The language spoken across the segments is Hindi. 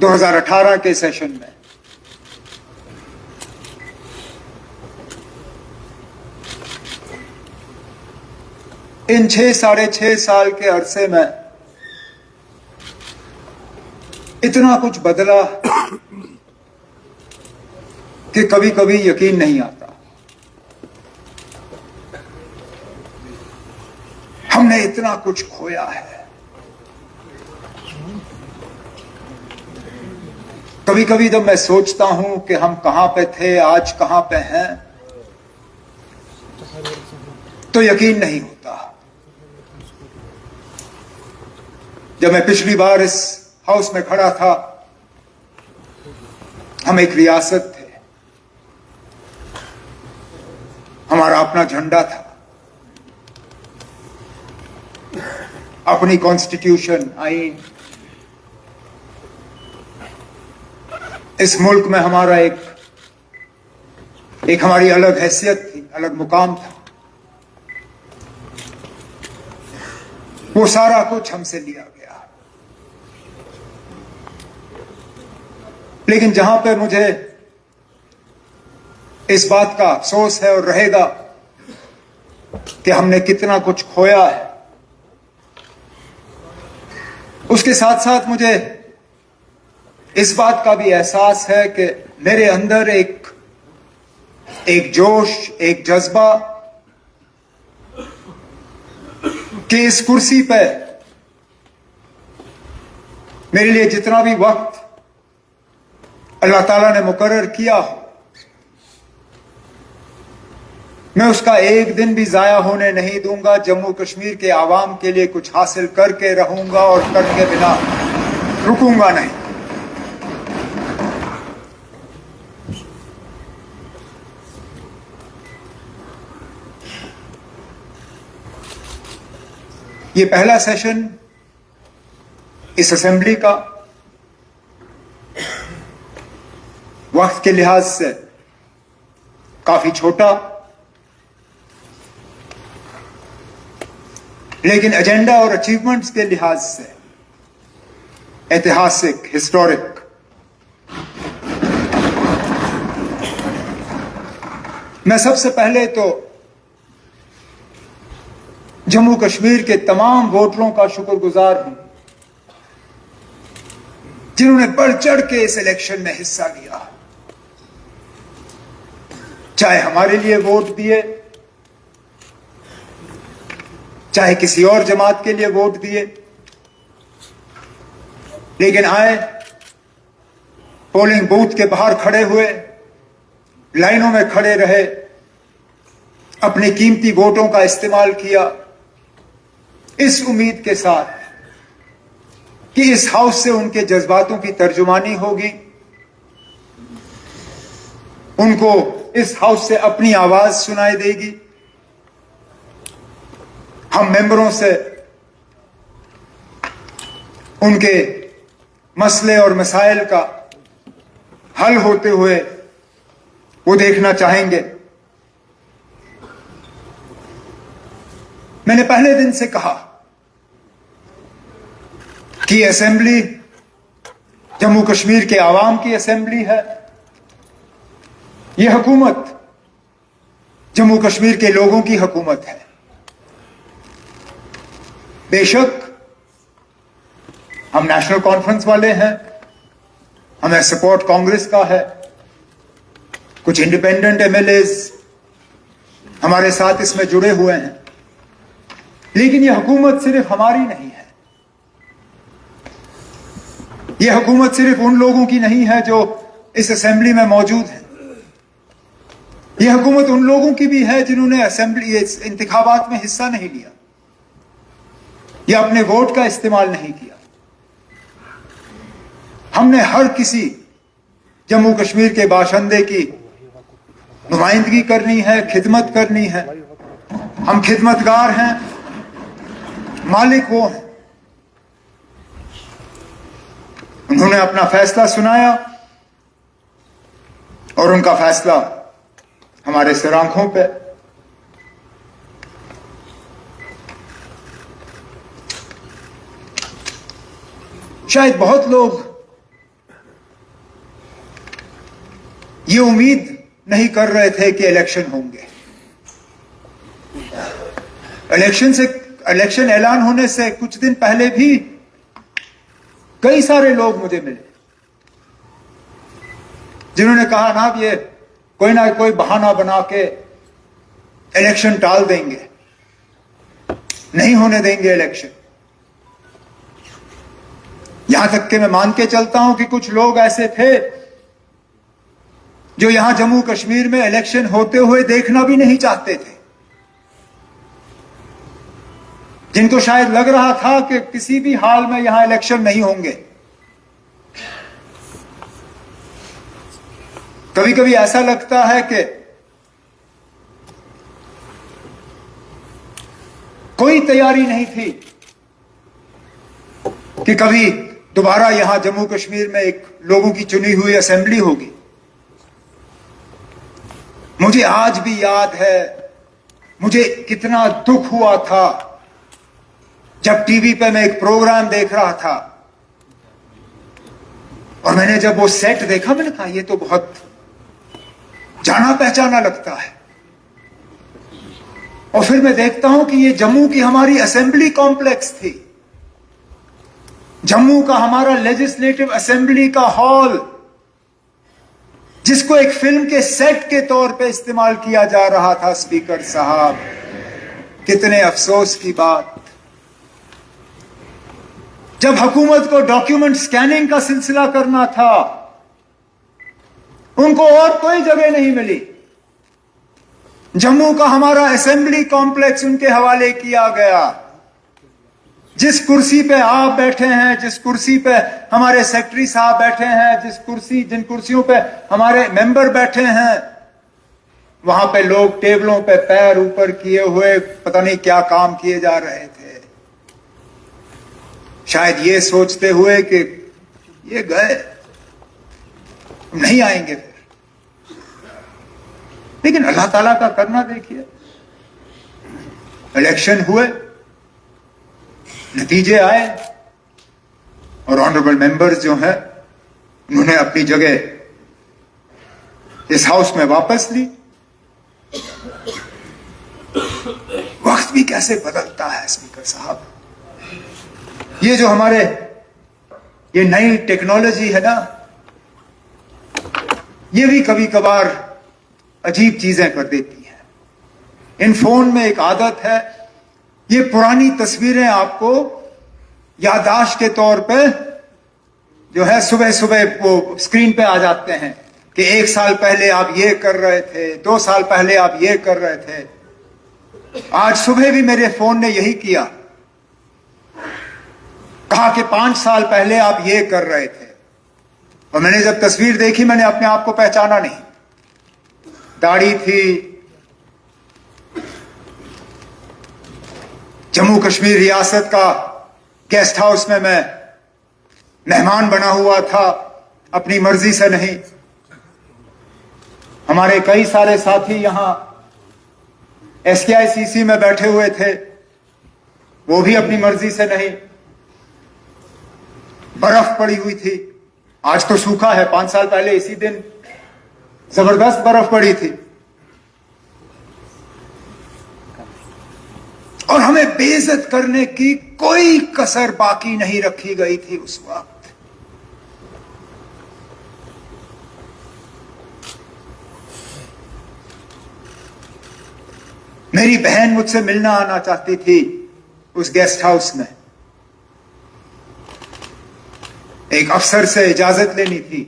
2018 के सेशन में इन 6-6.5 साल के अरसे में इतना कुछ बदला कि कभी कभी यकीन नहीं आता। हमने इतना कुछ खोया है। कभी कभी जब मैं सोचता हूं कि हम कहां पे थे, आज कहां पे हैं, तो यकीन नहीं होता। जब मैं पिछली बार इस हाउस में खड़ा था, हम एक रियासत थे, हमारा अपना झंडा था, अपनी कॉन्स्टिट्यूशन, आईन। इस मुल्क में हमारा एक हमारी अलग हैसियत थी, अलग मुकाम था। वो सारा कुछ हमसे लिया गया। लेकिन जहां पर मुझे इस बात का अफसोस है और रहेगा कि हमने कितना कुछ खोया है, उसके साथ साथ मुझे इस बात का भी एहसास है कि मेरे अंदर एक जोश, एक जज्बा कि इस कुर्सी पे मेरे लिए जितना भी वक्त अल्लाह ताला ने मुकर्रर किया हो, मैं उसका एक दिन भी जाया होने नहीं दूंगा। जम्मू कश्मीर के आवाम के लिए कुछ हासिल करके रहूंगा और करके बिना रुकूंगा नहीं। ये पहला सेशन इस असेंबली का वक्त के लिहाज से काफी छोटा, लेकिन एजेंडा और अचीवमेंट्स के लिहाज से ऐतिहासिक, हिस्टोरिक। मैं सबसे पहले तो जम्मू कश्मीर के तमाम वोटरों का शुक्रगुजार हूं जिन्होंने बढ़ चढ़ के इस इलेक्शन में हिस्सा लिया, चाहे हमारे लिए वोट दिए, चाहे किसी और जमात के लिए वोट दिए, लेकिन आए, पोलिंग बूथ के बाहर खड़े हुए, लाइनों में खड़े रहे, अपने कीमती वोटों का इस्तेमाल किया, इस उम्मीद के साथ कि इस हाउस से उनके जज्बातों की तर्जुमानी होगी, उनको इस हाउस से अपनी आवाज सुनाई देगी, हम मेंबरों से उनके मसले और मसाइल का हल होते हुए वो देखना चाहेंगे। मैंने पहले दिन से कहा कि असेंबली जम्मू कश्मीर के आवाम की असेंबली है। यह हुकूमत जम्मू कश्मीर के लोगों की हुकूमत है। बेशक हम नेशनल कॉन्फ्रेंस वाले हैं, हमें सपोर्ट कांग्रेस का है, कुछ इंडिपेंडेंट एमएलएज हमारे साथ इसमें जुड़े हुए हैं, लेकिन यह हुकूमत सिर्फ हमारी नहीं है। यह हुकूमत सिर्फ उन लोगों की नहीं है जो इस असेंबली में मौजूद हैं। यह हुकूमत उन लोगों की भी है जिन्होंने असेंबली इंतखाबात में हिस्सा नहीं लिया या अपने वोट का इस्तेमाल नहीं किया। हमने हर किसी जम्मू कश्मीर के बाशिंदे की नुमाइंदगी करनी है, खिदमत करनी है। हम खिदमतगार हैं, मालिक वो हैं। उन्होंने अपना फैसला सुनाया और उनका फैसला हमारे सिर आंखों पे। शायद बहुत लोग ये उम्मीद नहीं कर रहे थे कि इलेक्शन होंगे। इलेक्शन ऐलान होने से कुछ दिन पहले भी कई सारे लोग मुझे मिले जिन्होंने कहा ना ये कोई ना कोई बहाना बना के इलेक्शन टाल देंगे, नहीं होने देंगे इलेक्शन। यहां तक कि मैं मान के चलता हूं कि कुछ लोग ऐसे थे जो यहां जम्मू कश्मीर में इलेक्शन होते हुए देखना भी नहीं चाहते थे, जिनको शायद लग रहा था कि किसी भी हाल में यहां इलेक्शन नहीं होंगे। कभी कभी ऐसा लगता है कि कोई तैयारी नहीं थी कि कभी दोबारा यहां जम्मू कश्मीर में एक लोगों की चुनी हुई असेंबली होगी। मुझे आज भी याद है मुझे कितना दुख हुआ था जब टीवी पे मैं एक प्रोग्राम देख रहा था और मैंने जब वो सेट देखा, मैंने कहा ये तो बहुत जाना पहचाना लगता है। और फिर मैं देखता हूं कि ये जम्मू की हमारी असेंबली कॉम्प्लेक्स थी, जम्मू का हमारा लेजिस्लेटिव असेंबली का हॉल, जिसको एक फिल्म के सेट के तौर पे इस्तेमाल किया जा रहा था। स्पीकर साहब, कितने अफसोस की बात, जब हुकूमत को डॉक्यूमेंट स्कैनिंग का सिलसिला करना था, उनको और कोई जगह नहीं मिली। जम्मू का हमारा असेंबली कॉम्प्लेक्स उनके हवाले किया गया। जिस कुर्सी पे आप बैठे हैं, जिस कुर्सी पे हमारे सेक्रेटरी साहब बैठे हैं, जिन कुर्सियों पे हमारे मेंबर बैठे हैं, वहां पे लोग टेबलों पे पैर ऊपर किए हुए पता नहीं क्या काम किए जा रहे थे, शायद ये सोचते हुए कि ये गए, नहीं आएंगे फिर। लेकिन अल्लाह ताला का करना देखिए, इलेक्शन हुए, नतीजे आए और ऑनरेबल मेंबर्स जो हैं उन्होंने अपनी जगह इस हाउस में वापस ली। वक्त भी कैसे बदलता है स्पीकर साहब। ये जो हमारे ये नई टेक्नोलॉजी है ना, ये भी कभी कभार अजीब चीजें कर देती है। इन फोन में एक आदत है, ये पुरानी तस्वीरें आपको याददाश्त के तौर पे जो है सुबह सुबह वो स्क्रीन पे आ जाते हैं कि 1 साल पहले आप ये कर रहे थे, 2 साल पहले आप ये कर रहे थे। आज सुबह भी मेरे फोन ने यही किया, कहा कि 5 साल पहले आप ये कर रहे थे। और मैंने जब तस्वीर देखी, मैंने अपने आप को पहचाना नहीं। दाढ़ी थी, जम्मू कश्मीर रियासत का गेस्ट हाउस में मैं मेहमान बना हुआ था, अपनी मर्जी से नहीं। हमारे कई सारे साथी यहां SKICC में बैठे हुए थे, वो भी अपनी मर्जी से नहीं। बर्फ पड़ी हुई थी, आज तो सूखा है, 5 साल पहले इसी दिन जबरदस्त बर्फ पड़ी थी। और हमें बेइज्जत करने की कोई कसर बाकी नहीं रखी गई थी उस वक्त। मेरी बहन मुझसे मिलना आना चाहती थी उस गेस्ट हाउस में। एक अफसर से इजाजत लेनी थी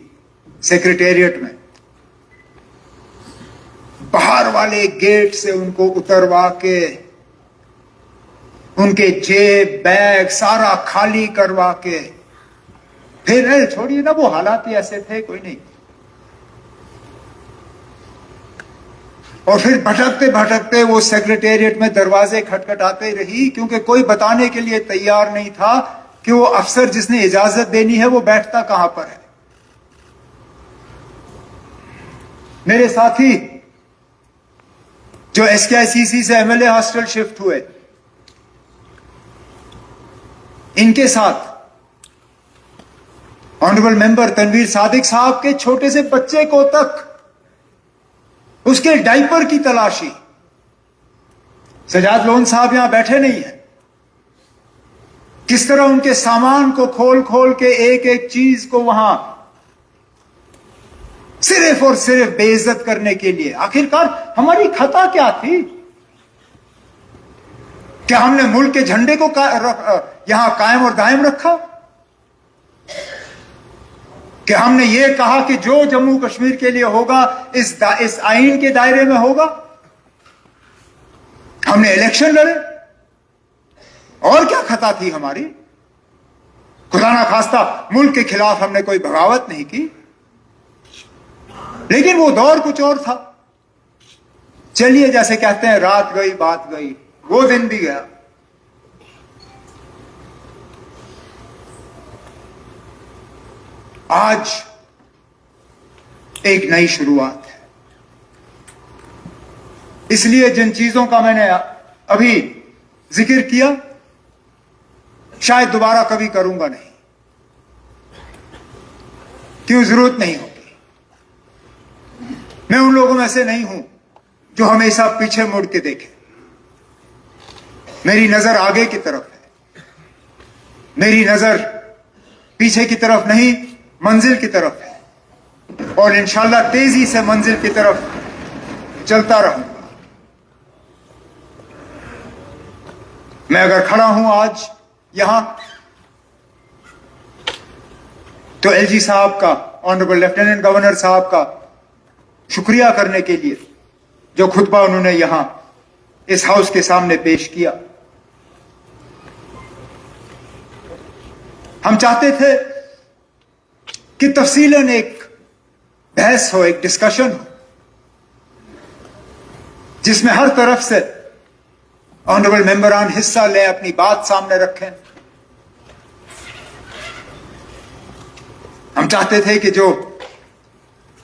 सेक्रेटेरिएट में, बाहर वाले गेट से उनको उतरवा के उनके जेब बैग सारा खाली करवा के फिर छोड़िए ना, वो हालात ही ऐसे थे, कोई नहीं। और फिर भटकते भटकते वो सेक्रेटेरिएट में दरवाजे खटखटाते रही, क्योंकि कोई बताने के लिए तैयार नहीं था कि वो अफसर जिसने इजाजत देनी है वो बैठता कहां पर है। मेरे साथी जो SKICC से MLA हॉस्टल शिफ्ट हुए, इनके साथ ऑनरेबल मेंबर तनवीर सादिक साहब के छोटे से बच्चे को तक उसके डायपर की तलाशी। सजाद लोन साहब यहां बैठे नहीं हैं। किस तरह उनके सामान को खोल खोल के एक एक चीज को वहां सिर्फ और सिर्फ बेइज्जत करने के लिए। आखिरकार हमारी खता क्या थी? क्या हमने मुल्क के झंडे को यहां कायम और दायम रखा? क्या हमने ये कहा कि जो जम्मू कश्मीर के लिए होगा इस आईन के दायरे में होगा? हमने इलेक्शन लड़े। और क्या खता थी हमारी? खुदा ना खास्ता मुल्क के खिलाफ हमने कोई बगावत नहीं की, लेकिन वो दौर कुछ और था। चलिए, जैसे कहते हैं, रात गई बात गई, वो दिन भी गया। आज एक नई शुरुआत है। इसलिए जिन चीजों का मैंने अभी जिक्र किया, शायद दोबारा कभी करूंगा नहीं, क्यों? जरूरत नहीं होगी। मैं उन लोगों में से नहीं हूं जो हमेशा पीछे मुड़ के देखे। मेरी नजर आगे की तरफ है। मेरी नजर पीछे की तरफ नहीं, मंजिल की तरफ है। और इंशाल्लाह तेजी से मंजिल की तरफ चलता रहूंगा। मैं अगर खड़ा हूं आज यहां, तो एलजी साहब का, ऑनरेबल लेफ्टिनेंट गवर्नर साहब का शुक्रिया करने के लिए, जो खुतबा उन्होंने यहां इस हाउस के सामने पेश किया। हम चाहते थे कि तफसीलन एक बहस हो, एक डिस्कशन हो, जिसमें हर तरफ से ऑनरेबल मेंबरान हिस्सा लें, अपनी बात सामने रखें। हम चाहते थे कि जो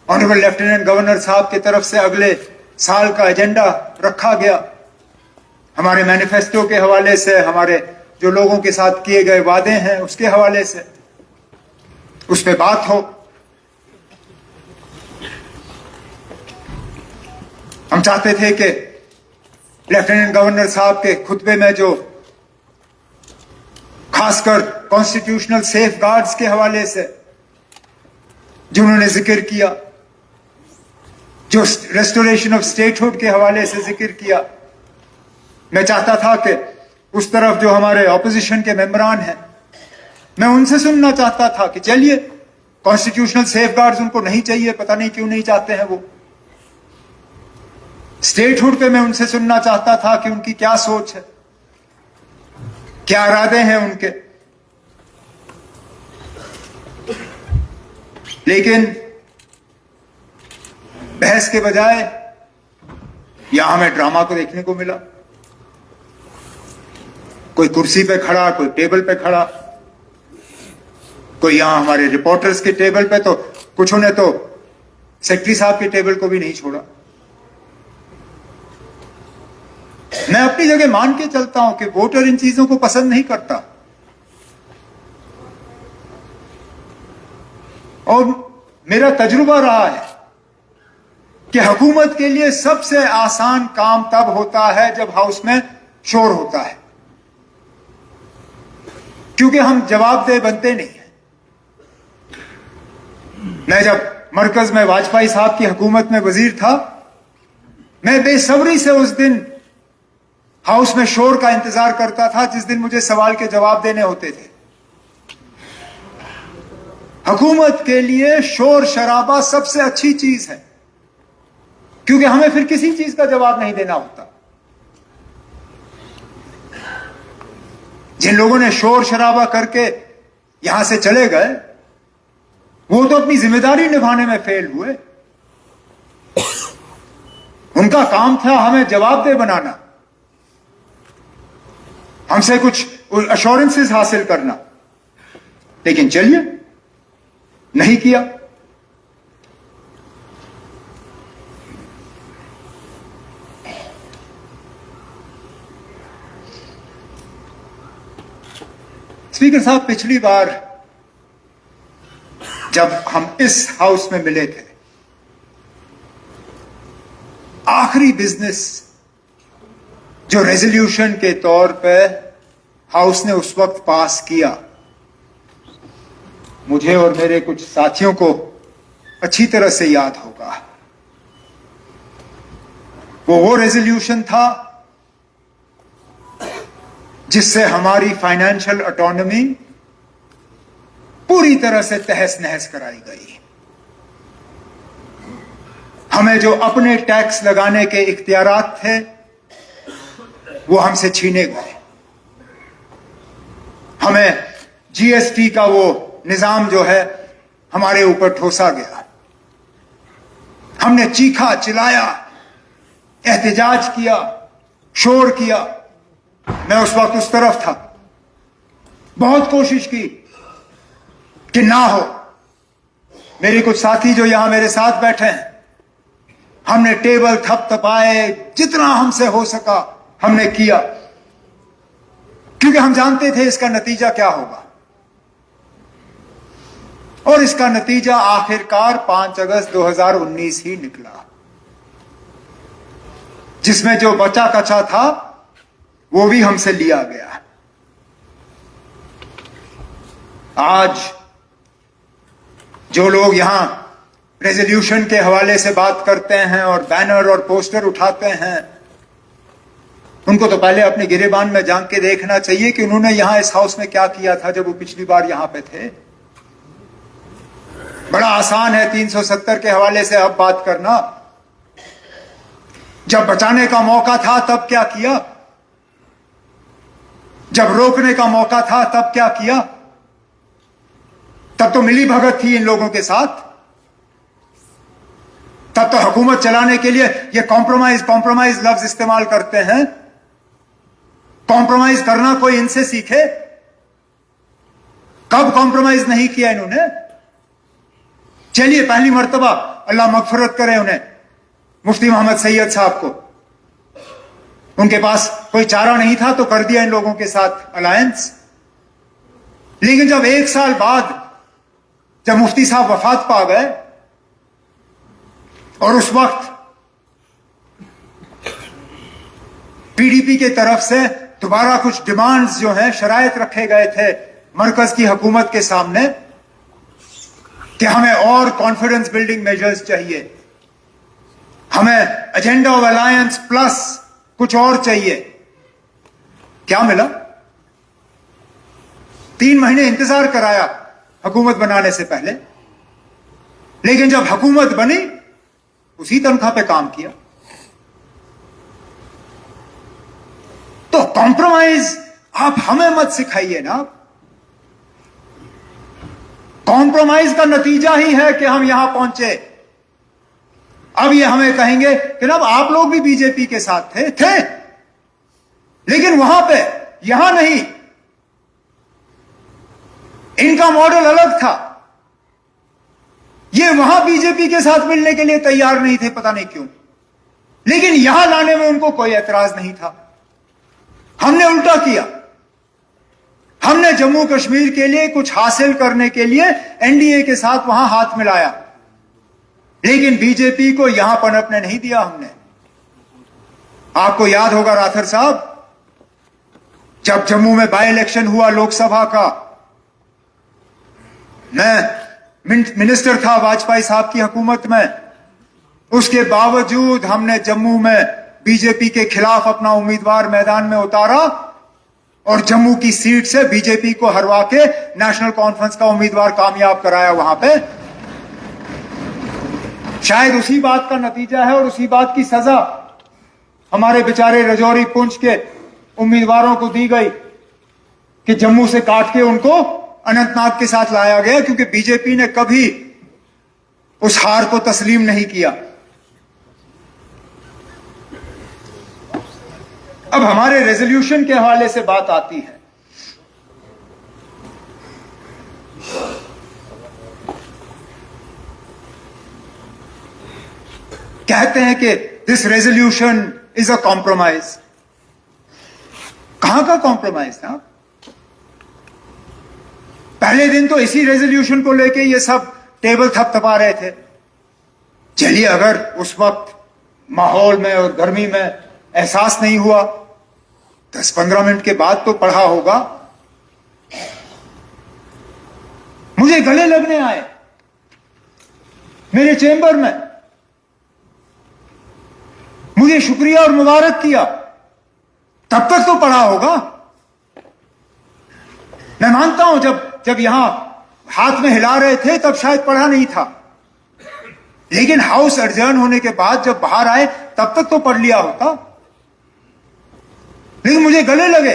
ऑनरेबल लेफ्टिनेंट गवर्नर साहब की तरफ से अगले साल का एजेंडा रखा गया, हमारे मैनिफेस्टो के हवाले से, हमारे जो लोगों के साथ किए गए वादे हैं उसके हवाले से, उस पर बात हो। हम चाहते थे कि लेफ्टिनेंट गवर्नर साहब के खुतबे में जो खासकर कॉन्स्टिट्यूशनल सेफ गार्ड्स के हवाले से जिन्होंने जिक्र किया, जो रेस्टोरेशन ऑफ स्टेटहुड के हवाले से जिक्र किया, मैं चाहता था कि उस तरफ जो हमारे ऑपोजिशन के मेंबरान हैं, मैं उनसे सुनना चाहता था कि चलिए, कॉन्स्टिट्यूशनल सेफ गार्ड्स उनको नहीं चाहिए, पता नहीं क्यों नहीं चाहते हैं वो। स्टेटहुड पे मैं उनसे सुनना चाहता था कि उनकी क्या सोच है, क्या इरादे हैं उनके। लेकिन बहस के बजाय यहां हमें ड्रामा को देखने को मिला। कोई कुर्सी पे खड़ा, कोई टेबल पे खड़ा, कोई यहां हमारे रिपोर्टर्स के टेबल पे, तो कुछ ने तो सेक्रेटरी साहब के टेबल को भी नहीं छोड़ा। मैं अपनी जगह मान के चलता हूं कि वोटर इन चीजों को पसंद नहीं करता, और मेरा तजुर्बा रहा है कि हुकूमत के लिए सबसे आसान काम तब होता है जब हाउस में शोर होता है, क्योंकि हम जवाबदेह बनते नहीं हैं। मैं जब मरकज में वाजपेयी साहब की हुकूमत में वजीर था, मैं बेसब्री से उस दिन हाउस में शोर का इंतजार करता था जिस दिन मुझे सवाल के जवाब देने होते थे। हुकूमत के लिए शोर शराबा सबसे अच्छी चीज है, क्योंकि हमें फिर किसी चीज का जवाब नहीं देना होता। जिन लोगों ने शोर शराबा करके यहां से चले गए, वो तो अपनी जिम्मेदारी निभाने में फेल हुए। उनका काम था हमें जवाबदेह बनाना, हमसे कुछ अश्योरेंसेस हासिल करना, लेकिन चलिए, नहीं किया। स्पीकर साहब, पिछली बार जब हम इस हाउस में मिले थे, आखिरी बिजनेस जो रेजोल्यूशन के तौर पे हाउस ने उस वक्त पास किया, मुझे और मेरे कुछ साथियों को अच्छी तरह से याद होगा। वो रेजोल्यूशन था जिससे हमारी फाइनेंशियल ऑटोनॉमी पूरी तरह से तहस नहस कराई गई। हमें जो अपने टैक्स लगाने के इख्तियारात थे वो हमसे छीने गए। हमें जीएसटी का वो निजाम जो है हमारे ऊपर ठोसा गया। हमने चीखा चिल्लाया, एहतजाज किया, शोर किया। मैं उस वक्त उस तरफ था। बहुत कोशिश की कि ना हो। मेरे कुछ साथी जो यहां मेरे साथ बैठे हैं, हमने टेबल थपथपाए, जितना हमसे हो सका हमने किया, क्योंकि हम जानते थे इसका नतीजा क्या होगा। और इसका नतीजा आखिरकार 5 अगस्त 2019 ही निकला, जिसमें जो बचा कचा था वो भी हमसे लिया गया। आज जो लोग यहां रेजोल्यूशन के हवाले से बात करते हैं और बैनर और पोस्टर उठाते हैं, उनको तो पहले अपने गिरेबान में झांक के देखना चाहिए कि उन्होंने यहां इस हाउस में क्या किया था जब वो पिछली बार यहां पे थे। बड़ा आसान है 370 के हवाले से अब बात करना। जब बचाने का मौका था तब क्या किया? जब रोकने का मौका था तब क्या किया? तब तो मिली भगत थी इन लोगों के साथ। तब तो हुकूमत चलाने के लिए ये कॉम्प्रोमाइज लफ्ज इस्तेमाल करते हैं। कॉम्प्रोमाइज करना कोई इनसे सीखे। कब कॉम्प्रोमाइज नहीं किया इन्होंने? चलिए पहली मर्तबा अल्लाह मगफरत करे उन्हें, मुफ्ती मोहम्मद सैयद साहब को, उनके पास कोई चारा नहीं था तो कर दिया इन लोगों के साथ अलायंस। लेकिन जब 1 साल बाद जब मुफ्ती साहब वफात पा गए और उस वक्त पीडीपी के तरफ से दोबारा कुछ डिमांड्स जो हैं, शराइत रखे गए थे मरकज की हुकूमत के सामने कि हमें और कॉन्फिडेंस बिल्डिंग मेजर्स चाहिए, हमें एजेंडा ऑफ अलायंस प्लस कुछ और चाहिए। क्या मिला? 3 महीने इंतजार कराया हुकूमत बनाने से पहले, लेकिन जब हुकूमत बनी उसी तनख्वाह पे काम किया। तो कॉम्प्रोमाइज आप हमें मत सिखाइए ना। कॉम्प्रोमाइज का नतीजा ही है कि हम यहां पहुंचे। अब ये हमें कहेंगे कि ना आप लोग भी बीजेपी के साथ थे लेकिन वहां पे, यहां नहीं। इनका मॉडल अलग था। ये वहां बीजेपी के साथ मिलने के लिए तैयार नहीं थे, पता नहीं क्यों, लेकिन यहां लाने में उनको कोई एतराज नहीं था। हमने उल्टा किया। हमने जम्मू कश्मीर के लिए कुछ हासिल करने के लिए एनडीए के साथ वहां हाथ मिलाया, लेकिन बीजेपी को यहां पनपने नहीं दिया हमने। आपको याद होगा राठौर साहब, जब जम्मू में बाय इलेक्शन हुआ लोकसभा का, मैं मिनिस्टर था वाजपेयी साहब की हुकूमत में, उसके बावजूद हमने जम्मू में बीजेपी के खिलाफ अपना उम्मीदवार मैदान में उतारा और जम्मू की सीट से बीजेपी को हरवा के नेशनल कॉन्फ्रेंस का उम्मीदवार कामयाब कराया वहां पे। शायद उसी बात का नतीजा है और उसी बात की सजा हमारे बेचारे रजौरी पुंछ के उम्मीदवारों को दी गई कि जम्मू से काट के उनको अनंतनाग के साथ लाया गया, क्योंकि बीजेपी ने कभी उस हार को तस्लीम नहीं किया। अब हमारे रेजोल्यूशन के हवाले से बात आती है। कहते हैं कि this resolution is a compromise. कहां का कॉम्प्रोमाइज था? पहले दिन तो इसी रेजोल्यूशन को लेके ये सब टेबल थपथपा रहे थे। चलिए, अगर उस वक्त माहौल में और गर्मी में एहसास नहीं हुआ। 10-15 मिनट के बाद तो पढ़ा होगा। मुझे गले लगने आए मेरे चेंबर में, मुझे शुक्रिया और मुबारक किया। तब तक तो पढ़ा होगा। मैं मानता हूं जब यहां हाथ में हिला रहे थे तब शायद पढ़ा नहीं था, लेकिन हाउस एडजर्न होने के बाद जब बाहर आए तब तक तो पढ़ लिया होता। लेकिन मुझे गले लगे,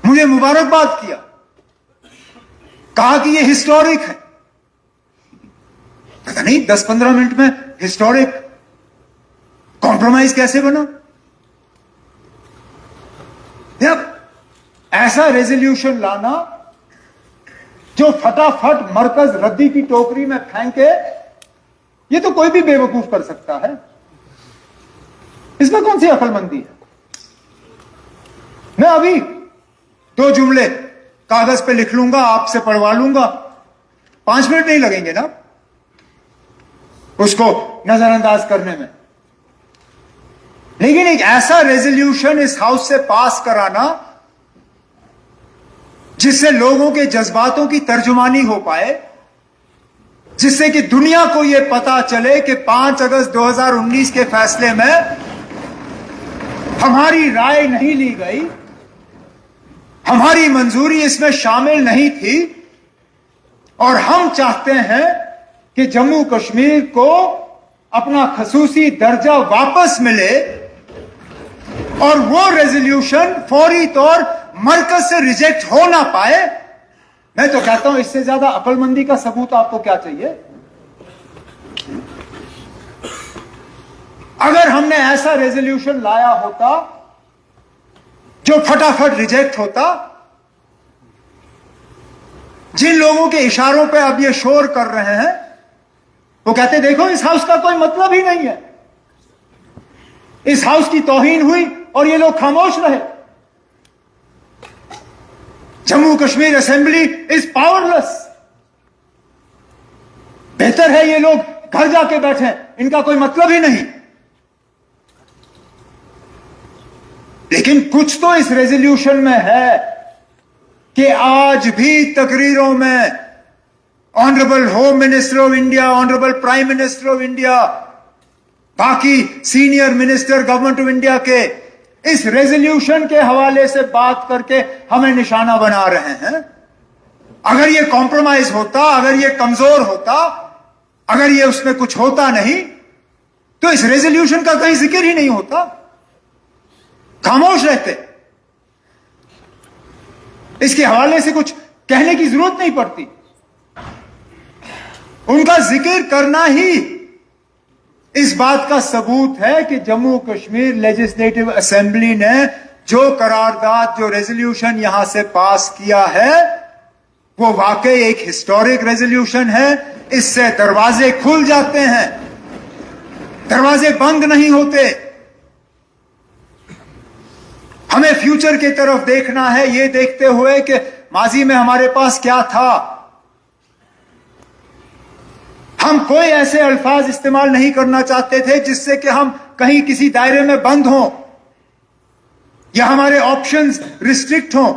मुझे मुबारकबाद किया, कहा कि ये हिस्टोरिक है। पता नहीं 10-15 मिनट में हिस्टोरिक कॉम्प्रोमाइज कैसे बना। जब ऐसा रेजोल्यूशन लाना जो फटाफट मरकज रद्दी की टोकरी में फेंके, ये तो कोई भी बेवकूफ कर सकता है। इसमें कौन सी अक्लमंदी है। मैं अभी 2 जुमले कागज पे लिख लूंगा, आपसे पढ़वा लूंगा, 5 मिनट नहीं लगेंगे ना उसको नजरअंदाज करने में। लेकिन एक ऐसा रेजोल्यूशन इस हाउस से पास कराना जिससे लोगों के जज्बातों की तर्जुमानी हो पाए, जिससे कि दुनिया को यह पता चले कि 5 अगस्त 2019 के फैसले में हमारी राय नहीं ली गई, हमारी मंजूरी इसमें शामिल नहीं थी, और हम चाहते हैं कि जम्मू कश्मीर को अपना खसूसी दर्जा वापस मिले, और वो रेजोल्यूशन फौरी तौर मरकज से रिजेक्ट हो ना पाए। मैं तो कहता हूं इससे ज्यादा अक्लमंदी का सबूत आपको क्या चाहिए। अगर हमने ऐसा रेजोल्यूशन लाया होता जो फटाफट रिजेक्ट होता, जिन लोगों के इशारों पे अब ये शोर कर रहे हैं वो कहते देखो इस हाउस का कोई मतलब ही नहीं है, इस हाउस की तौहीन हुई और ये लोग खामोश रहे, Jammu Kashmir assembly is powerless, बेहतर है ये लोग घर जाके बैठे, इनका कोई मतलब ही नहीं। लेकिन कुछ तो इस रेजोल्यूशन में है कि आज भी तकरीरों में honourable home minister of India, honourable prime minister of India, बाकी senior minister government of India के इस रेजोल्यूशन के हवाले से बात करके हमें निशाना बना रहे हैं। अगर ये कॉम्प्रोमाइज होता, अगर ये कमजोर होता, अगर ये उसमें कुछ होता नहीं तो इस रेजोल्यूशन का कहीं जिक्र ही नहीं होता, खामोश रहते, इसके हवाले से कुछ कहने की जरूरत नहीं पड़ती। उनका जिक्र करना ही इस बात का सबूत है कि जम्मू कश्मीर लेजिस्लेटिव असेंबली ने जो करारदाद, जो रेजोल्यूशन यहां से पास किया है वो वाकई एक हिस्टोरिक रेजोल्यूशन है। इससे दरवाजे खुल जाते हैं, दरवाजे बंद नहीं होते। हमें फ्यूचर की तरफ देखना है, ये देखते हुए कि माजी में हमारे पास क्या था। हम कोई ऐसे अल्फाज इस्तेमाल नहीं करना चाहते थे जिससे कि हम कहीं किसी दायरे में बंद हों या हमारे ऑप्शंस रिस्ट्रिक्ट हों।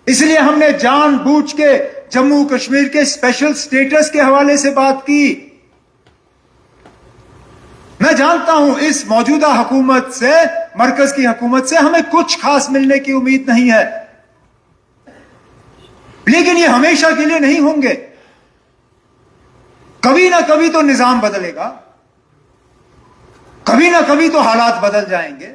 इसलिए हमने जानबूझ के जम्मू कश्मीर के स्पेशल स्टेटस के हवाले से बात की। मैं जानता हूं इस मौजूदा हुकूमत से, मरकज की हुकूमत से हमें कुछ खास मिलने की उम्मीद नहीं है, लेकिन ये हमेशा के लिए नहीं होंगे। कभी ना कभी तो निजाम बदलेगा, कभी ना कभी तो हालात बदल जाएंगे।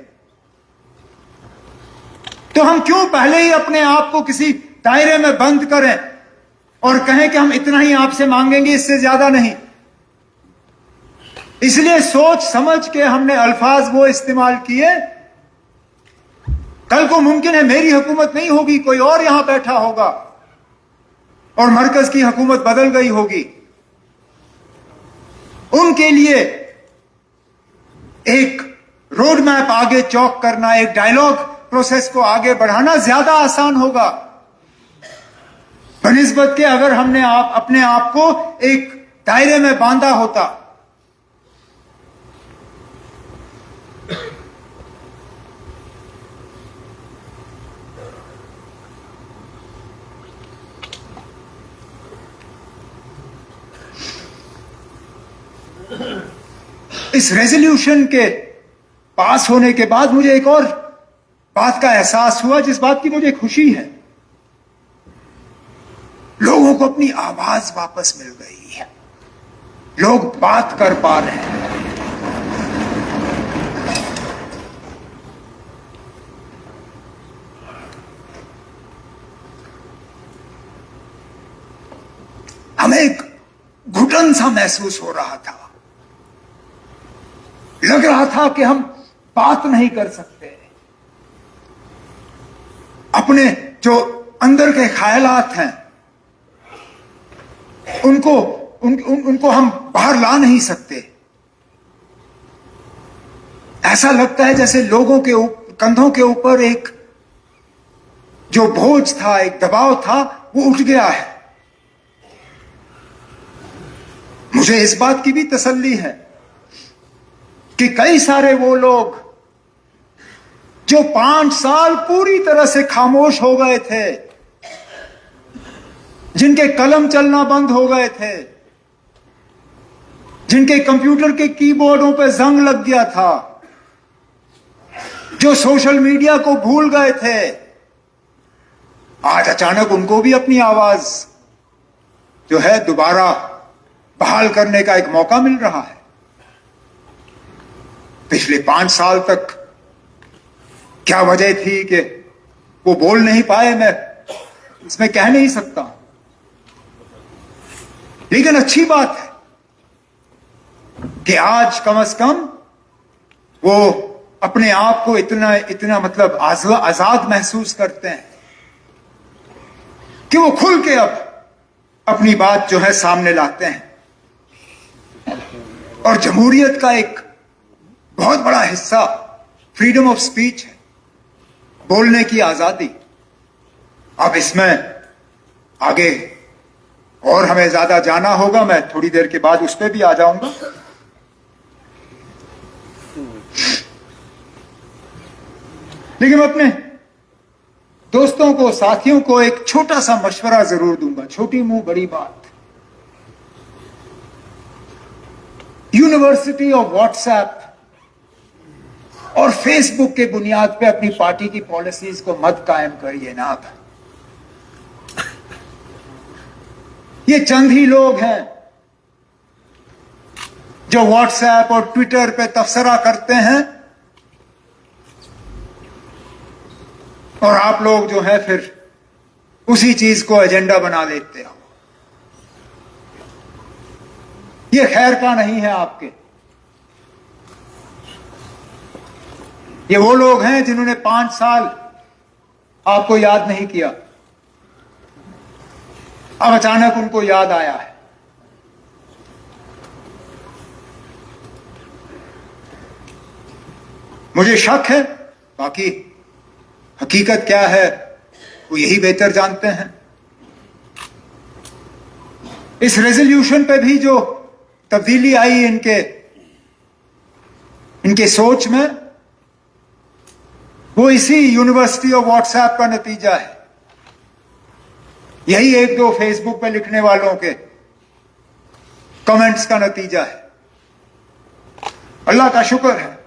तो हम क्यों पहले ही अपने आप को किसी दायरे में बंद करें और कहें कि हम इतना ही आपसे मांगेंगे, इससे ज्यादा नहीं। इसलिए सोच समझ के हमने अल्फाज वो इस्तेमाल किए। कल को मुमकिन है मेरी हुकूमत नहीं होगी, कोई और यहां बैठा होगा और मरकज की हुकूमत बदल गई होगी। उनके लिए एक रोड मैप आगे चौक करना, एक डायलॉग प्रोसेस को आगे बढ़ाना ज्यादा आसान होगा बनिस्बत के अगर हमने अपने आप को एक दायरे में बांधा होता, इस रेजोल्यूशन के पास होने के बाद मुझे एक और बात का एहसास हुआ, जिस बात की मुझे खुशी है। लोगों को अपनी आवाज वापस मिल गई है, लोग बात कर पा रहे हैं। हमें एक घुटन सा महसूस हो रहा था, लग रहा था कि हम बात नहीं कर सकते, अपने जो अंदर के ख्यालात हैं उनको हम बाहर ला नहीं सकते। ऐसा लगता है जैसे लोगों के कंधों के ऊपर एक जो बोझ था, एक दबाव था, वो उठ गया है। मुझे इस बात की भी तसल्ली है कि कई सारे वो लोग जो 5 साल पूरी तरह से खामोश हो गए थे, जिनके कलम चलना बंद हो गए थे, जिनके कंप्यूटर के कीबोर्डों पे जंग लग गया था, जो सोशल मीडिया को भूल गए थे, आज अचानक उनको भी अपनी आवाज जो है दोबारा बहाल करने का एक मौका मिल रहा है। पिछले 5 साल तक क्या वजह थी कि वो बोल नहीं पाए, मैं इसमें कह नहीं सकता, लेकिन अच्छी बात है कि आज कम से कम वो अपने आप को इतना मतलब आजाद महसूस करते हैं कि वो खुल के अब अपनी बात जो है सामने लाते हैं। और जमहूरियत का एक बहुत बड़ा हिस्सा फ्रीडम ऑफ स्पीच है, बोलने की आजादी। अब इसमें आगे और हमें ज्यादा जाना होगा, मैं थोड़ी देर के बाद उस पर भी आ जाऊंगा। लेकिन मैं अपने दोस्तों को, साथियों को एक छोटा सा मशवरा जरूर दूंगा, छोटी मुंह बड़ी बात। यूनिवर्सिटी और व्हाट्सएप और फेसबुक के बुनियाद पे अपनी पार्टी की पॉलिसीज को मत कायम करिए ना। ये चंद ही लोग हैं जो व्हाट्सएप और ट्विटर पे तबसरा करते हैं, और आप लोग जो है फिर उसी चीज को एजेंडा बना लेते हो। ये खैर का नहीं है आपके। ये वो लोग हैं जिन्होंने 5 साल आपको याद नहीं किया, अब अचानक उनको याद आया है। मुझे शक है, बाकी हकीकत क्या है वो यही बेहतर जानते हैं। इस रेजोल्यूशन पे भी जो तब्दीली आई इनके सोच में, वो इसी यूनिवर्सिटी और व्हाट्सएप का नतीजा है। यही 1-2 फेसबुक पे लिखने वालों के कमेंट्स का नतीजा है। अल्लाह का शुक्र है,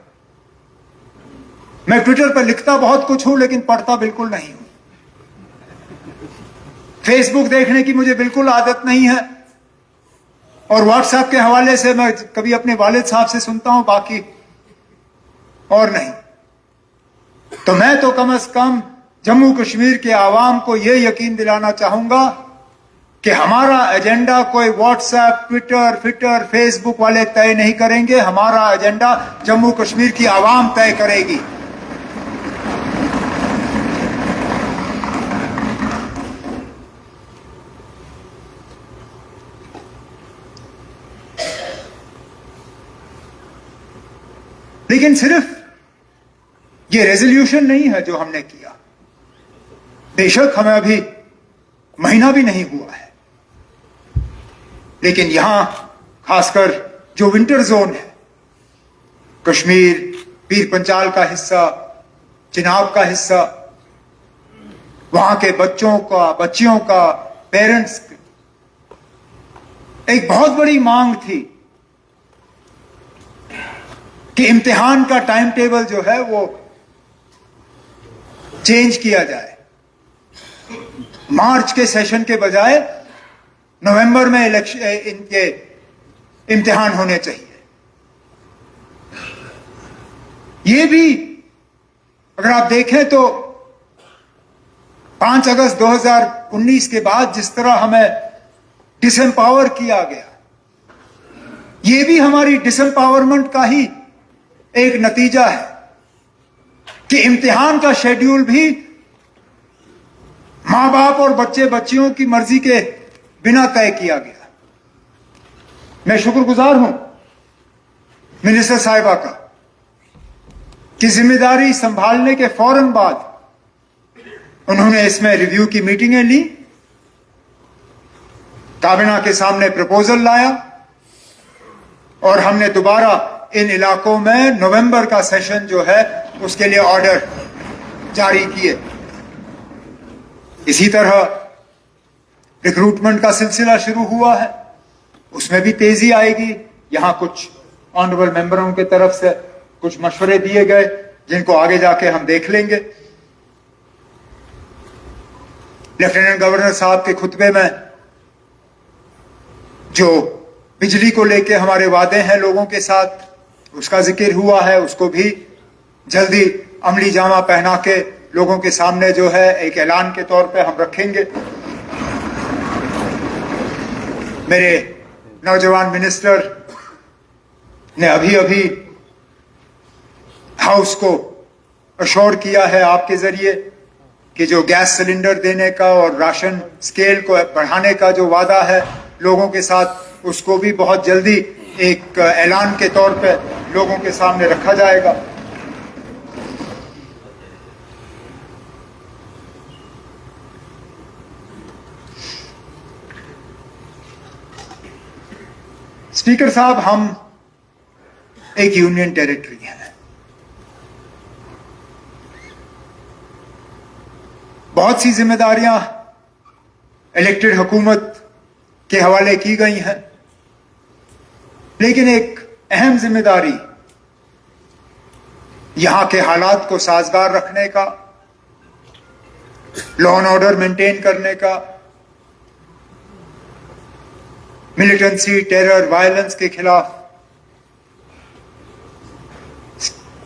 मैं ट्विटर पर लिखता बहुत कुछ हूं, लेकिन पढ़ता बिल्कुल नहीं हूं। फेसबुक देखने की मुझे बिल्कुल आदत नहीं है, और व्हाट्सएप के हवाले से मैं कभी अपने वालिद साहब से सुनता हूं, बाकी और नहीं। तो मैं तो कम से कम जम्मू कश्मीर के आवाम को यह यकीन दिलाना चाहूंगा कि हमारा एजेंडा कोई व्हाट्सएप, ट्विटर, फेसबुक वाले तय नहीं करेंगे। हमारा एजेंडा जम्मू कश्मीर की आवाम तय करेगी। लेकिन सिर्फ ये रेजोल्यूशन नहीं है जो हमने किया। बेशक हमें अभी महीना भी नहीं हुआ है, लेकिन यहां खासकर जो विंटर जोन है, कश्मीर, पीर पंचाल का हिस्सा, चिनाब का हिस्सा, वहां के बच्चों का, पेरेंट्स की एक बहुत बड़ी मांग थी कि इम्तिहान का टाइम टेबल जो है वो चेंज किया जाए। मार्च के सेशन के बजाय नवंबर में इनके इम्तिहान होने चाहिए। ये भी अगर आप देखें तो 5 अगस्त 2019 के बाद जिस तरह हमें डिसएम्पावर किया गया, ये भी हमारी डिसएम्पावरमेंट का ही एक नतीजा है कि इम्तिहान का शेड्यूल भी मां बाप और बच्चे बच्चियों की मर्जी के बिना तय किया गया। मैं शुक्रगुजार हूं मिनिस्टर साहिबा का कि जिम्मेदारी संभालने के फौरन बाद उन्होंने इसमें रिव्यू की मीटिंगें ली, काबीना के सामने प्रपोजल लाया और हमने दोबारा इन इलाकों में नवंबर का सेशन जो है उसके लिए ऑर्डर जारी किए। इसी तरह रिक्रूटमेंट का सिलसिला शुरू हुआ है, उसमें भी तेजी आएगी। यहां कुछ ऑनरेबल मेंबरों की तरफ से कुछ मशवरे दिए गए जिनको आगे जाके हम देख लेंगे। लेफ्टिनेंट गवर्नर साहब के खुतबे में जो बिजली को लेके हमारे वादे हैं लोगों के साथ, उसका जिक्र हुआ है, उसको भी जल्दी अमली जामा पहना के लोगों के सामने जो है एक ऐलान के तौर पे हम रखेंगे। मेरे नौजवान मिनिस्टर ने अभी अभी हाउस को अश्योर किया है आपके जरिए कि जो गैस सिलेंडर देने का और राशन स्केल को बढ़ाने का जो वादा है लोगों के साथ, उसको भी बहुत जल्दी एक ऐलान के तौर पे लोगों के सामने रखा जाएगा। स्पीकर साहब, हम एक यूनियन टेरिटरी है। बहुत सी जिम्मेदारियां इलेक्टेड हुकूमत के हवाले की गई हैं, लेकिन एक अहम जिम्मेदारी यहां के हालात को साजगार रखने का, लॉ एंड ऑर्डर मेंटेन करने का, मिलिटेंसी, टेरर, वायलेंस के खिलाफ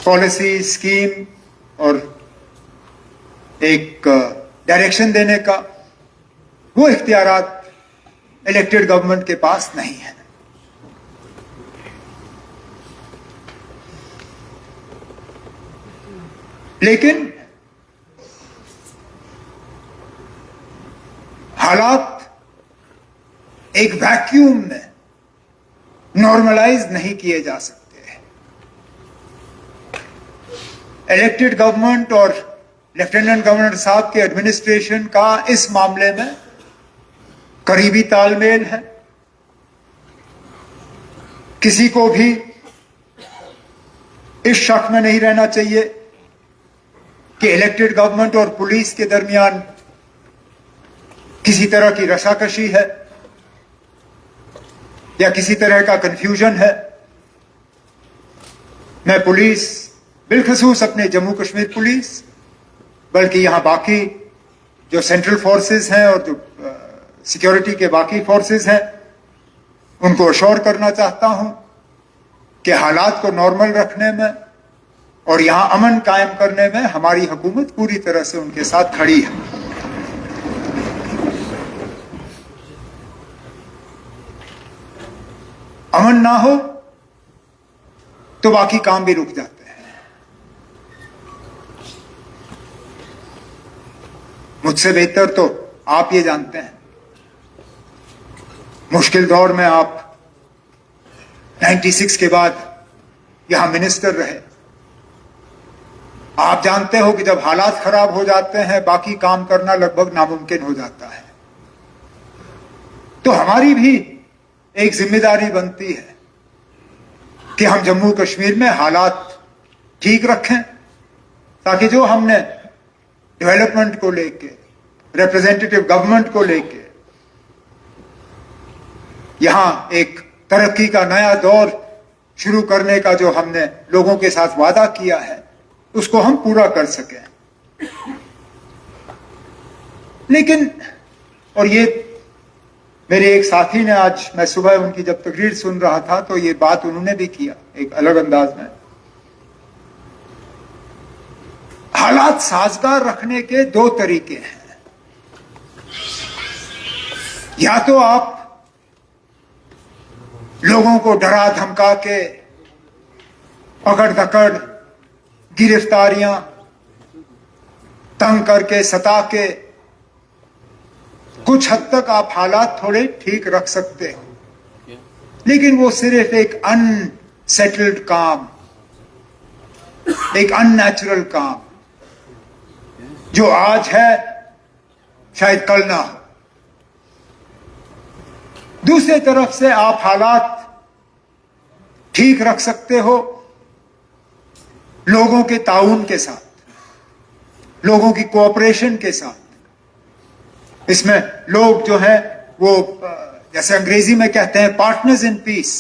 पॉलिसी, स्कीम और एक डायरेक्शन देने का, वो इख्तियारात इलेक्टेड गवर्नमेंट के पास नहीं है। लेकिन हालात एक वैक्यूम में नॉर्मलाइज नहीं किए जा सकते। इलेक्टेड गवर्नमेंट और लेफ्टिनेंट गवर्नर साहब के एडमिनिस्ट्रेशन का इस मामले में करीबी तालमेल है। किसी को भी इस शक में नहीं रहना चाहिए कि इलेक्टेड गवर्नमेंट और पुलिस के दरमियान किसी तरह की रसाकशी है या किसी तरह का कंफ्यूजन है। मैं पुलिस, बिलखसूस अपने जम्मू कश्मीर पुलिस, बल्कि यहां बाकी जो सेंट्रल फोर्सेस हैं और जो सिक्योरिटी के बाकी फोर्सेस हैं, उनको अश्योर करना चाहता हूं कि हालात को नॉर्मल रखने में और यहां अमन कायम करने में हमारी हुकूमत पूरी तरह से उनके साथ खड़ी है। अमन ना हो तो बाकी काम भी रुक जाते हैं। मुझसे बेहतर तो आप ये जानते हैं, मुश्किल दौर में आप 96 के बाद यहां मिनिस्टर रहे। आप जानते हो कि जब हालात खराब हो जाते हैं बाकी काम करना लगभग नामुमकिन हो जाता है। तो हमारी भी एक जिम्मेदारी बनती है कि हम जम्मू कश्मीर में हालात ठीक रखें, ताकि जो हमने डेवलपमेंट को लेके, रिप्रेजेंटेटिव गवर्नमेंट को लेके यहां एक तरक्की का नया दौर शुरू करने का जो हमने लोगों के साथ वादा किया है उसको हम पूरा कर सकें। लेकिन और ये मेरे एक साथी ने, आज मैं सुबह उनकी जब तकरीर सुन रहा था तो ये बात उन्होंने भी किया एक अलग अंदाज में। हालात साजगार रखने के दो तरीके हैं। या तो आप लोगों को डरा धमका के, पकड़ धकड़, गिरफ्तारियां, तंग करके, सता के कुछ हद तक आप हालात थोड़े ठीक रख सकते हो, लेकिन वो सिर्फ एक अनसेटल्ड काम, एक अननेचुरल काम जो आज है शायद कल ना हो। दूसरी तरफ से आप हालात ठीक रख सकते हो लोगों के ताउन के साथ, लोगों की कोऑपरेशन के साथ। इसमें लोग जो है वो जैसे अंग्रेजी में कहते हैं पार्टनर्स इन पीस,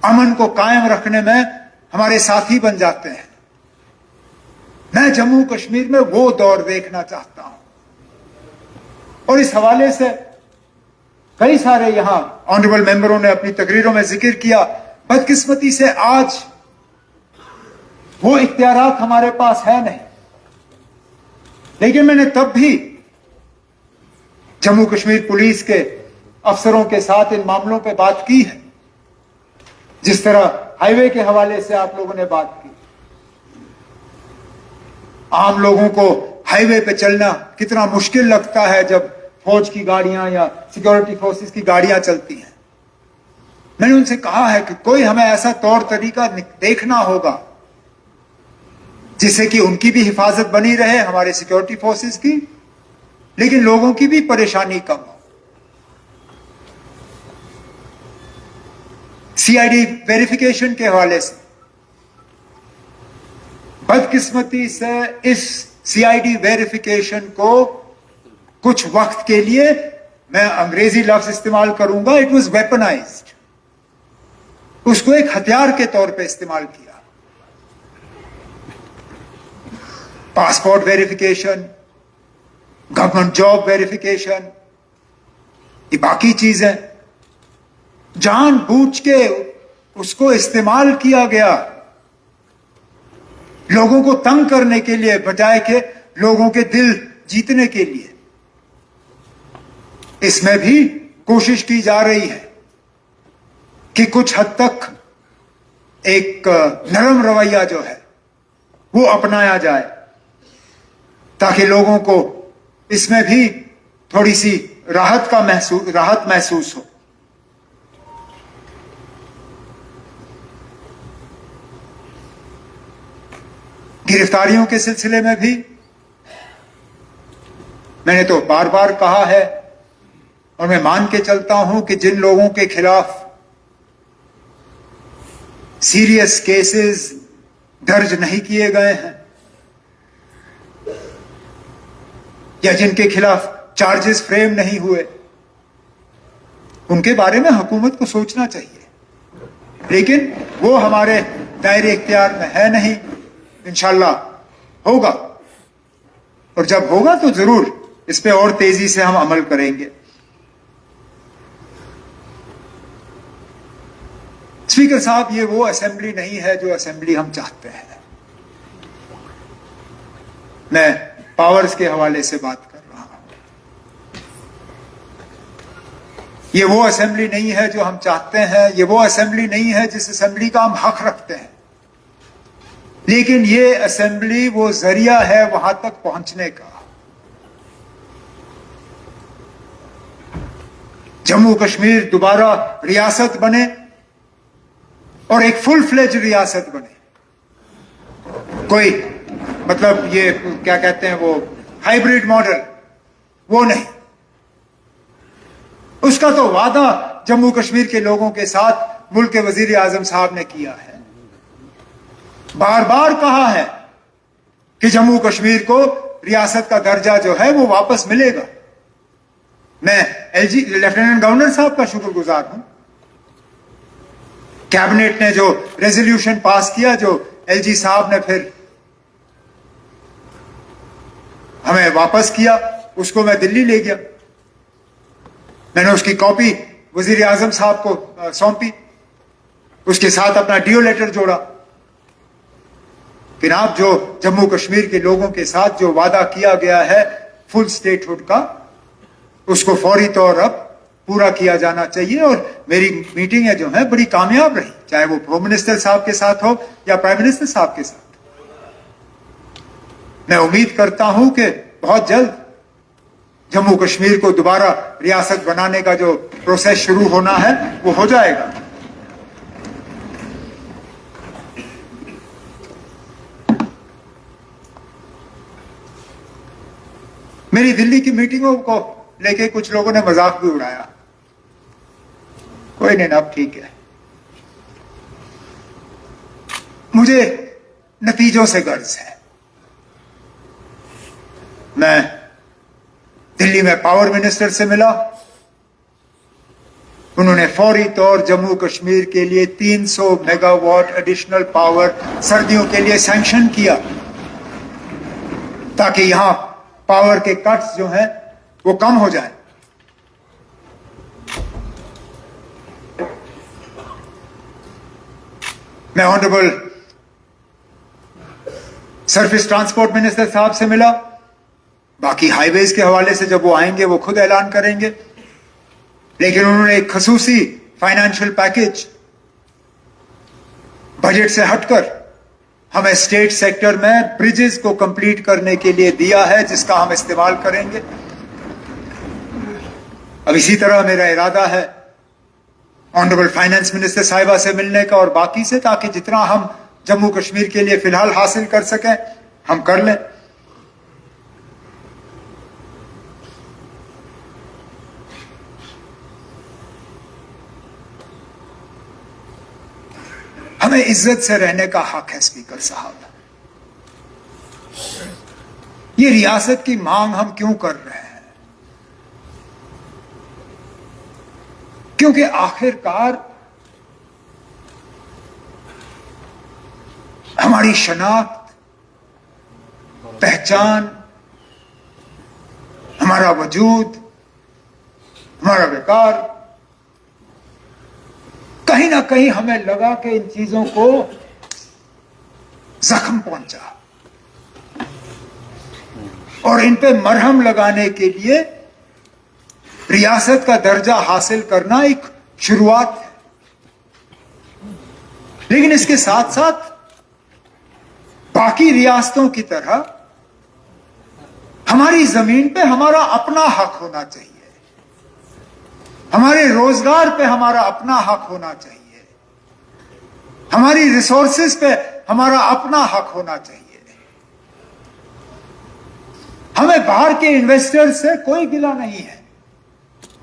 अमन को कायम रखने में हमारे साथी बन जाते हैं। मैं जम्मू कश्मीर में वो दौर देखना चाहता हूं और इस हवाले से कई सारे यहां ऑनरेबल मेंबरों ने अपनी तकरीरों में जिक्र किया। बदकिस्मती से आज वो इख्तियारात हमारे पास है नहीं, लेकिन मैंने तब भी जम्मू कश्मीर पुलिस के अफसरों के साथ इन मामलों पे बात की है। जिस तरह हाईवे के हवाले से आप लोगों ने बात की, आम लोगों को हाईवे पे चलना कितना मुश्किल लगता है जब फौज की गाड़ियां या सिक्योरिटी फोर्सेस की गाड़ियां चलती हैं। मैंने उनसे कहा है कि कोई हमें ऐसा तौर तरीका देखना होगा जिससे कि उनकी भी हिफाजत बनी रहे, हमारे सिक्योरिटी फोर्सेस की, लेकिन लोगों की भी परेशानी कम हो। सीआईडी वेरिफिकेशन के हवाले से बदकिस्मती से इस सीआईडी वेरिफिकेशन को कुछ वक्त के लिए, मैं अंग्रेजी लफ्ज इस्तेमाल करूंगा, इट वाज वेपनाइज्ड, उसको एक हथियार के तौर पे इस्तेमाल किया। Passport verification, government job verification, ये बाकी चीजें जानबूझ के उसको इस्तेमाल किया गया लोगों को तंग करने के लिए, बजाय के लोगों के दिल जीतने के लिए। इसमें भी कोशिश की जा रही है कि कुछ हद तक एक नरम रवैया जो है वो अपनाया जाए, ताकि लोगों को इसमें भी थोड़ी सी राहत महसूस हो। गिरफ्तारियों के सिलसिले में भी मैंने तो बार बार कहा है और मैं मान के चलता हूं कि जिन लोगों के खिलाफ सीरियस केसेस दर्ज नहीं किए गए हैं या जिनके खिलाफ चार्जेस फ्रेम नहीं हुए, उनके बारे में हुकूमत को सोचना चाहिए, लेकिन वो हमारे दायरे इख्तियार में है नहीं। इंशाल्लाह होगा, और जब होगा तो जरूर इस पे और तेजी से हम अमल करेंगे। स्पीकर साहब, ये वो असेंबली नहीं है जो असेंबली हम चाहते हैं। मैं पावर्स के हवाले से बात कर रहा हूं। ये वो असेंबली नहीं है जो हम चाहते हैं, ये वो असेंबली नहीं है जिस असेंबली का हम हक रखते हैं, लेकिन ये असेंबली वो जरिया है वहां तक पहुंचने का। जम्मू कश्मीर दोबारा रियासत बने और एक फुल फ्लेज रियासत बने। कोई मतलब ये क्या कहते हैं वो हाइब्रिड मॉडल, वो नहीं। उसका तो वादा जम्मू कश्मीर के लोगों के साथ मुल्क के वजीर आजम साहब ने किया है, बार बार कहा है कि जम्मू कश्मीर को रियासत का दर्जा जो है वो वापस मिलेगा। मैं लेफ्टिनेंट गवर्नर साहब का शुक्रगुजार हूं कैबिनेट ने जो रेजोल्यूशन पास किया, जो एलजी साहब ने फिर हमें वापस किया, उसको मैं दिल्ली ले गया। मैंने उसकी कॉपी वजीर आजम साहब को सौंपी, उसके साथ अपना डीओ लेटर जोड़ा कि आप जो जम्मू कश्मीर के लोगों के साथ जो वादा किया गया है फुल स्टेटहुड का, उसको फौरी तौर अब पूरा किया जाना चाहिए। और मेरी मीटिंगें जो है बड़ी कामयाब रही, चाहे वो होम मिनिस्टर साहब के साथ हो या प्राइम मिनिस्टर साहब के साथ। मैं उम्मीद करता हूं कि बहुत जल्द जम्मू कश्मीर को दोबारा रियासत बनाने का जो प्रोसेस शुरू होना है वो हो जाएगा। मेरी दिल्ली की मीटिंगों को लेके कुछ लोगों ने मजाक भी उड़ाया। कोई नहीं ना, अब ठीक है। मुझे नतीजों से गर्ज है। मैं दिल्ली में पावर मिनिस्टर से मिला, उन्होंने फौरी तौर जम्मू कश्मीर के लिए 300 मेगावाट एडिशनल पावर सर्दियों के लिए सैंक्शन किया, ताकि यहां पावर के कट्स जो हैं वो कम हो जाए। मैं ऑनरेबल सरफेस ट्रांसपोर्ट मिनिस्टर साहब से मिला। बाकी हाईवेज के हवाले से जब वो आएंगे वो खुद ऐलान करेंगे, लेकिन उन्होंने एक खसूसी फाइनेंशियल पैकेज बजट से हटकर हमें स्टेट सेक्टर में ब्रिजेस को कंप्लीट करने के लिए दिया है, जिसका हम इस्तेमाल करेंगे। अब इसी तरह मेरा इरादा है ऑनरेबल फाइनेंस मिनिस्टर साहिबा से मिलने का और बाकी से, ताकि जितना हम जम्मू कश्मीर के लिए फिलहाल हासिल कर सकें हम कर लें। हमें इज्जत से रहने का हक है स्पीकर साहब। ये रियासत की मांग हम क्यों कर रहे हैं? क्योंकि आखिरकार हमारी शनाख्त, पहचान, हमारा वजूद, हमारा विकार, कहीं ना कहीं हमें लगा कि इन चीजों को जख्म पहुंचा और इन पे मरहम लगाने के लिए रियासत का दर्जा हासिल करना एक शुरुआत है। लेकिन इसके साथ साथ बाकी रियासतों की तरह हमारी जमीन पे हमारा अपना हक होना चाहिए, हमारे रोजगार पे हमारा अपना हक होना चाहिए, हमारी रिसोर्सेज पे हमारा अपना हक होना चाहिए। हमें बाहर के इन्वेस्टर से कोई गिला नहीं है,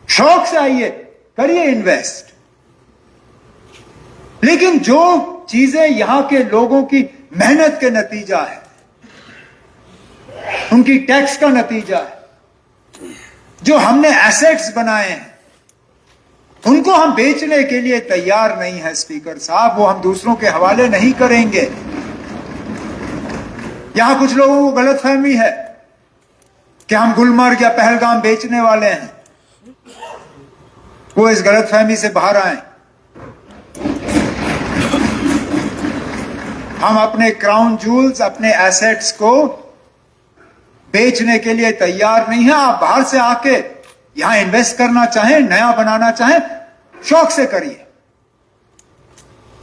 शौक से आइए, करिए इन्वेस्ट। लेकिन जो चीजें यहां के लोगों की मेहनत के नतीजा है, उनकी टैक्स का नतीजा है, जो हमने एसेट्स बनाए हैं, उनको हम बेचने के लिए तैयार नहीं है स्पीकर साहब। वो हम दूसरों के हवाले नहीं करेंगे। यहां कुछ लोगों को गलतफहमी है कि हम गुलमर्ग या पहलगाम बेचने वाले हैं। वो इस गलतफहमी से बाहर आए। हम अपने क्राउन जूल्स, अपने एसेट्स को बेचने के लिए तैयार नहीं है। आप बाहर से आके यहां इन्वेस्ट करना चाहें, नया बनाना चाहें, शौक से करिए।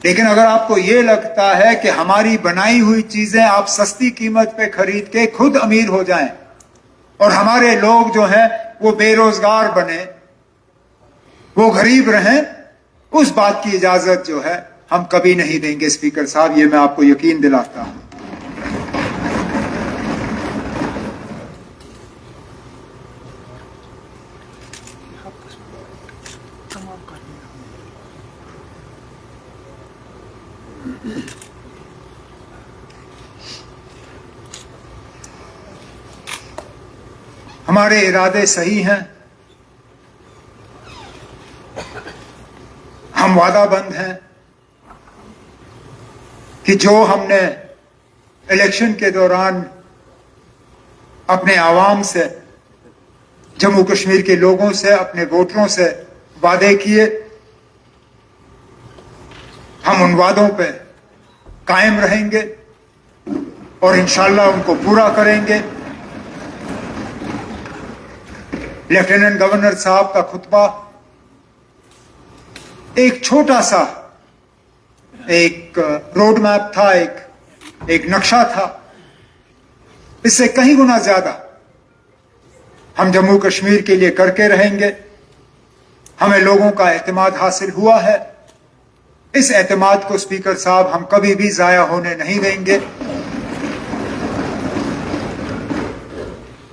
लेकिन अगर आपको यह लगता है कि हमारी बनाई हुई चीजें आप सस्ती कीमत पे खरीद के खुद अमीर हो जाएं और हमारे लोग जो हैं वो बेरोजगार बने, वो गरीब रहें, उस बात की इजाजत जो है हम कभी नहीं देंगे स्पीकर साहब। ये मैं आपको यकीन दिलाता हूं। हमारे इरादे सही हैं, हम वादाबंद हैं, कि जो हमने इलेक्शन के दौरान अपने आवाम से, जम्मू कश्मीर के लोगों से, अपने वोटरों से वादे किए, हम उन वादों पे कायम रहेंगे और इंशाअल्लाह उनको पूरा करेंगे। लेफ्टिनेंट गवर्नर साहब का खुतबा एक छोटा सा एक रोड मैप था, एक नक्शा था। इससे कहीं गुना ज्यादा हम जम्मू कश्मीर के लिए करके रहेंगे। हमें लोगों का एतमाद हासिल हुआ है। इस एतमाद को स्पीकर साहब हम कभी भी जाया होने नहीं देंगे।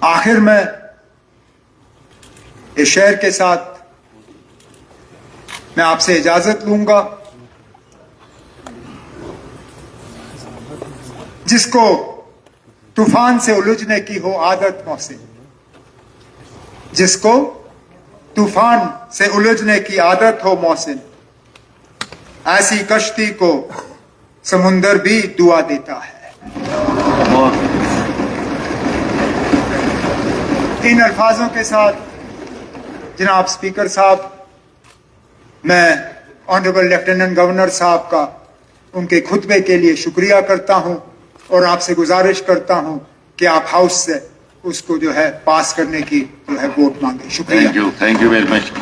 आखिर में इस शेर के साथ मैं आपसे इजाजत लूंगा। जिसको तूफान से उलझने की हो आदत मोहसिन, जिसको तूफान से उलझने की आदत हो मोहसिन, ऐसी कश्ती को समुंदर भी दुआ देता है। इन अल्फाजों के साथ जनाब स्पीकर साहब, मैं ऑनरेबल लेफ्टिनेंट गवर्नर साहब का उनके खुतबे के लिए शुक्रिया करता हूं और आपसे गुजारिश करता हूं कि आप हाउस से उसको जो है पास करने की जो है वोट मांगे। शुक्रिया। Thank you very much.